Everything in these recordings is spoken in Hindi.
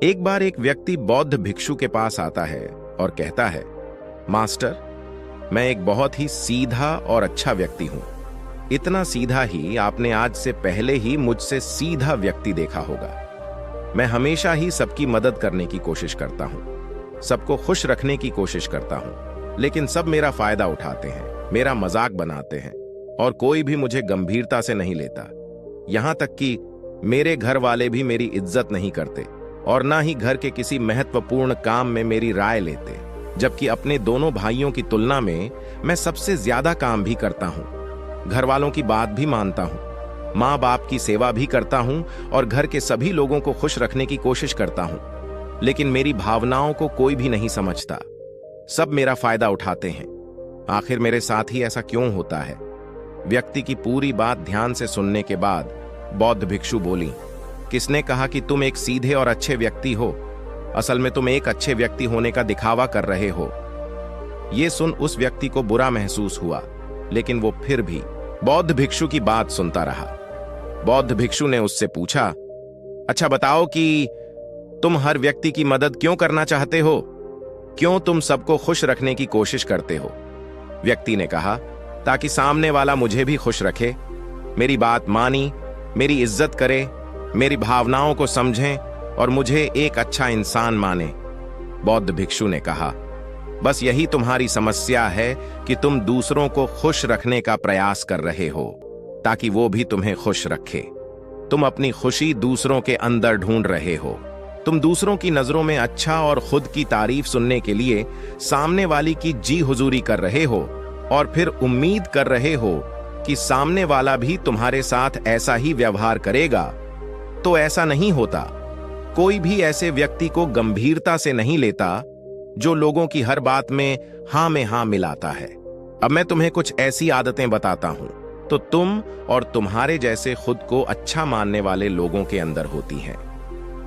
एक बार एक व्यक्ति बौद्ध भिक्षु के पास आता है और कहता है, मास्टर, मैं एक बहुत ही सीधा और अच्छा व्यक्ति हूं। इतना सीधा ही आपने आज से पहले ही मुझसे सीधा व्यक्ति देखा होगा। मैं हमेशा ही सबकी मदद करने की कोशिश करता हूं, सबको खुश रखने की कोशिश करता हूं, लेकिन सब मेरा फायदा उठाते हैं, मेरा मजाक बनाते हैं और कोई भी मुझे गंभीरता से नहीं लेता। यहां तक कि मेरे घर वाले भी मेरी इज्जत नहीं करते और ना ही घर के किसी महत्वपूर्ण काम में मेरी राय लेते, जबकि अपने दोनों भाइयों की तुलना में मैं सबसे ज्यादा काम भी करता हूं, घर वालों की बात भी मानता हूं, माँ बाप की सेवा भी करता हूं और घर के सभी लोगों को खुश रखने की कोशिश करता हूं। लेकिन मेरी भावनाओं को कोई भी नहीं समझता, सब मेरा फायदा उठाते हैं। आखिर मेरे साथ ही ऐसा क्यों होता है? व्यक्ति की पूरी बात ध्यान से सुनने के बाद बौद्ध भिक्षु बोली, किसने कहा कि तुम एक सीधे और अच्छे व्यक्ति हो? असल में तुम एक अच्छे व्यक्ति होने का दिखावा कर रहे हो। यह सुन उस व्यक्ति को बुरा महसूस हुआ, लेकिन वो फिर भी बौद्ध भिक्षु की बात सुनता रहा। बौद्ध भिक्षु ने उससे पूछा, अच्छा बताओ कि तुम हर व्यक्ति की मदद क्यों करना चाहते हो? क्यों तुम सबको खुश रखने की कोशिश करते हो? व्यक्ति ने कहा, ताकि सामने वाला मुझे भी खुश रखे, मेरी बात मानी, मेरी इज्जत करे, मेरी भावनाओं को समझें और मुझे एक अच्छा इंसान माने। बौद्ध भिक्षु ने कहा, बस यही तुम्हारी समस्या है कि तुम दूसरों को खुश रखने का प्रयास कर रहे हो ताकि वो भी तुम्हें खुश रखे। तुम अपनी खुशी दूसरों के अंदर ढूंढ रहे हो। तुम दूसरों की नजरों में अच्छा और खुद की तारीफ सुनने के लिए सामने वाली की जी हुजूरी कर रहे हो और फिर उम्मीद कर रहे हो कि सामने वाला भी तुम्हारे साथ ऐसा ही व्यवहार करेगा। तो ऐसा नहीं होता। कोई भी ऐसे व्यक्ति को गंभीरता से नहीं लेता जो लोगों की हर बात में हाँ मिलाता है। अब मैं तुम्हें कुछ ऐसी आदतें बताता हूं तो तुम और तुम्हारे जैसे खुद को अच्छा मानने वाले लोगों के अंदर होती हैं।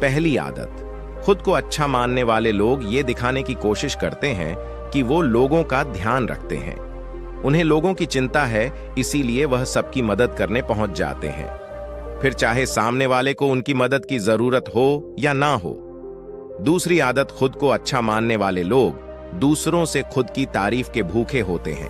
पहली आदत, खुद को अच्छा मानने वाले लोग ये दिखाने की कोशिश करते हैं कि वो लोगों का ध्यान रखते हैं। उन्हें लोगों की चिंता है, इसीलिए वह सबकी मदद करने पहुंच जाते हैं, फिर चाहे सामने वाले को उनकी मदद की जरूरत हो या ना हो। दूसरी आदत, खुद को अच्छा मानने वाले लोग दूसरों से खुद की तारीफ के भूखे होते हैं,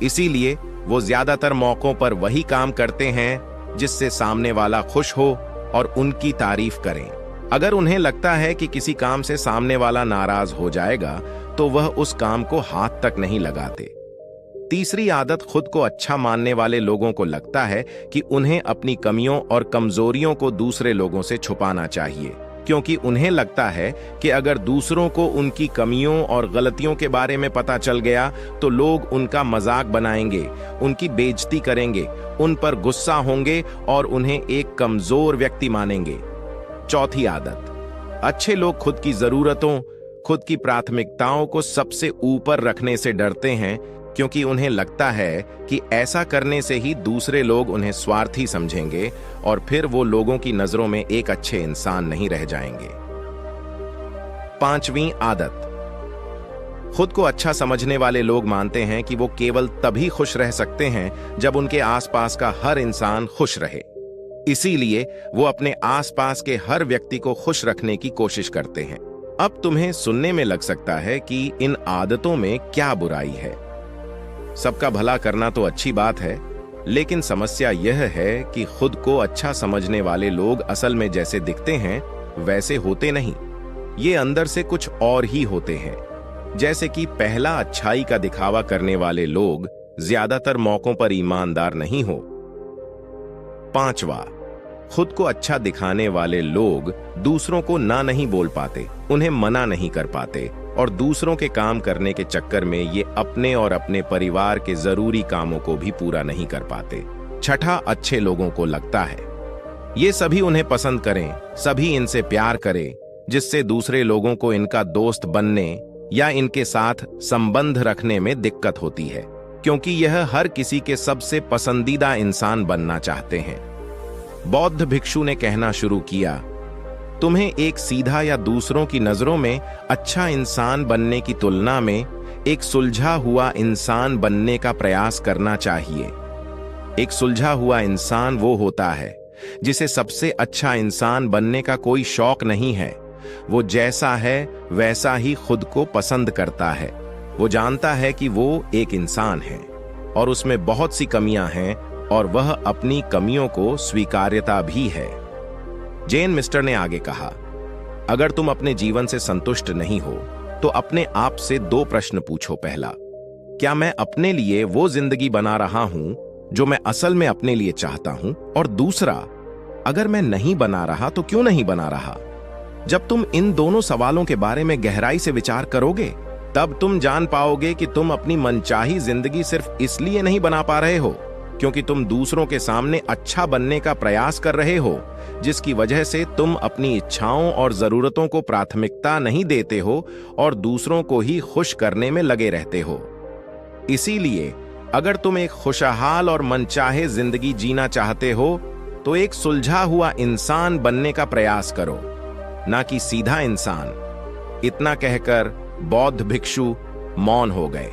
इसीलिए वो ज्यादातर मौकों पर वही काम करते हैं जिससे सामने वाला खुश हो और उनकी तारीफ करें। अगर उन्हें लगता है कि किसी काम से सामने वाला नाराज हो जाएगा तो वह उस काम को हाथ तक नहीं लगाते। तीसरी आदत, खुद को अच्छा मानने वाले लोगों को लगता है कि उन्हें अपनी कमियों और कमजोरियों को दूसरे लोगों से छुपाना चाहिए, क्योंकि उन्हें लगता है कि अगर दूसरों को उनकी कमियों और गलतियों के बारे में पता चल गया तो लोग उनका मजाक बनाएंगे, उनकी बेइज्जती करेंगे, उन पर गुस्सा होंगे और उन्हें एक कमजोर व्यक्ति मानेंगे। चौथी आदत, अच्छे लोग खुद की जरूरतों, खुद की प्राथमिकताओं को सबसे ऊपर रखने से डरते हैं, क्योंकि उन्हें लगता है कि ऐसा करने से ही दूसरे लोग उन्हें स्वार्थी समझेंगे और फिर वो लोगों की नजरों में एक अच्छे इंसान नहीं रह जाएंगे। पांचवीं आदत, खुद को अच्छा समझने वाले लोग मानते हैं कि वो केवल तभी खुश रह सकते हैं जब उनके आसपास का हर इंसान खुश रहे, इसीलिए वो अपने आसपास के हर व्यक्ति को खुश रखने की कोशिश करते हैं। अब तुम्हें सुनने में लग सकता है कि इन आदतों में क्या बुराई है। सबका भला करना तो अच्छी बात है, लेकिन समस्या यह है कि खुद को अच्छा समझने वाले लोग असल में जैसे दिखते हैं वैसे होते नहीं। ये अंदर से कुछ और ही होते हैं। जैसे कि पहला, अच्छाई का दिखावा करने वाले लोग ज्यादातर मौकों पर ईमानदार नहीं हो। पांचवा, खुद को अच्छा दिखाने वाले लोग दूसरों को ना नहीं बोल पाते, उन्हें मना नहीं कर पाते और दूसरों के काम करने के चक्कर में ये अपने और अपने परिवार के जरूरी कामों को भी पूरा नहीं कर पाते। छठा, अच्छे लोगों को लगता है ये सभी उन्हें पसंद करें, सभी इनसे प्यार करें, जिससे दूसरे लोगों को इनका दोस्त बनने या इनके साथ संबंध रखने में दिक्कत होती है, क्योंकि यह हर किसी के सबसे पसंदीदा इंसान बनना चाहते हैं। बौद्ध भिक्षु ने कहना शुरू किया, तुम्हें एक सीधा या दूसरों की नजरों में अच्छा इंसान बनने की तुलना में एक सुलझा हुआ इंसान बनने का प्रयास करना चाहिए। एक सुलझा हुआ इंसान वो होता है जिसे सबसे अच्छा इंसान बनने का कोई शौक नहीं है, वो जैसा है वैसा ही खुद को पसंद करता है। वो जानता है कि वो एक इंसान है और उसमें बहुत सी कमियां हैं और वह अपनी कमियों को स्वीकार्यता भी है। जेन मिस्टर ने आगे कहा, अगर तुम अपने जीवन से संतुष्ट नहीं हो तो अपने आप से 2 प्रश्न पूछो। पहला, क्या मैं अपने लिए वो जिंदगी बना रहा हूं जो मैं असल में अपने लिए चाहता हूं? और दूसरा, अगर मैं नहीं बना रहा तो क्यों नहीं बना रहा? जब तुम इन दोनों सवालों के बारे में गहराई से विचार करोगे, तब तुम जान पाओगे कि तुम अपनी मनचाही जिंदगी सिर्फ इसलिए नहीं बना पा रहे हो क्योंकि तुम दूसरों के सामने अच्छा बनने का प्रयास कर रहे हो, जिसकी वजह से तुम अपनी इच्छाओं और जरूरतों को प्राथमिकता नहीं देते हो और दूसरों को ही खुश करने में लगे रहते हो। इसीलिए अगर तुम एक खुशहाल और मनचाहे जिंदगी जीना चाहते हो तो एक सुलझा हुआ इंसान बनने का प्रयास करो, ना कि सीधा इंसान। इतना कहकर बौद्ध भिक्षु मौन हो गए।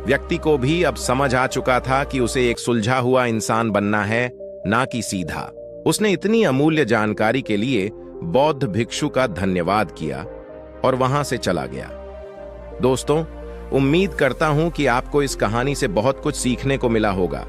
व्यक्ति को भी अब समझ आ चुका था कि उसे एक सुलझा हुआ इंसान बनना है, ना कि सीधा। उसने इतनी अमूल्य जानकारी के लिए बौद्ध भिक्षु का धन्यवाद किया और वहां से चला गया। दोस्तों, उम्मीद करता हूं कि आपको इस कहानी से बहुत कुछ सीखने को मिला होगा।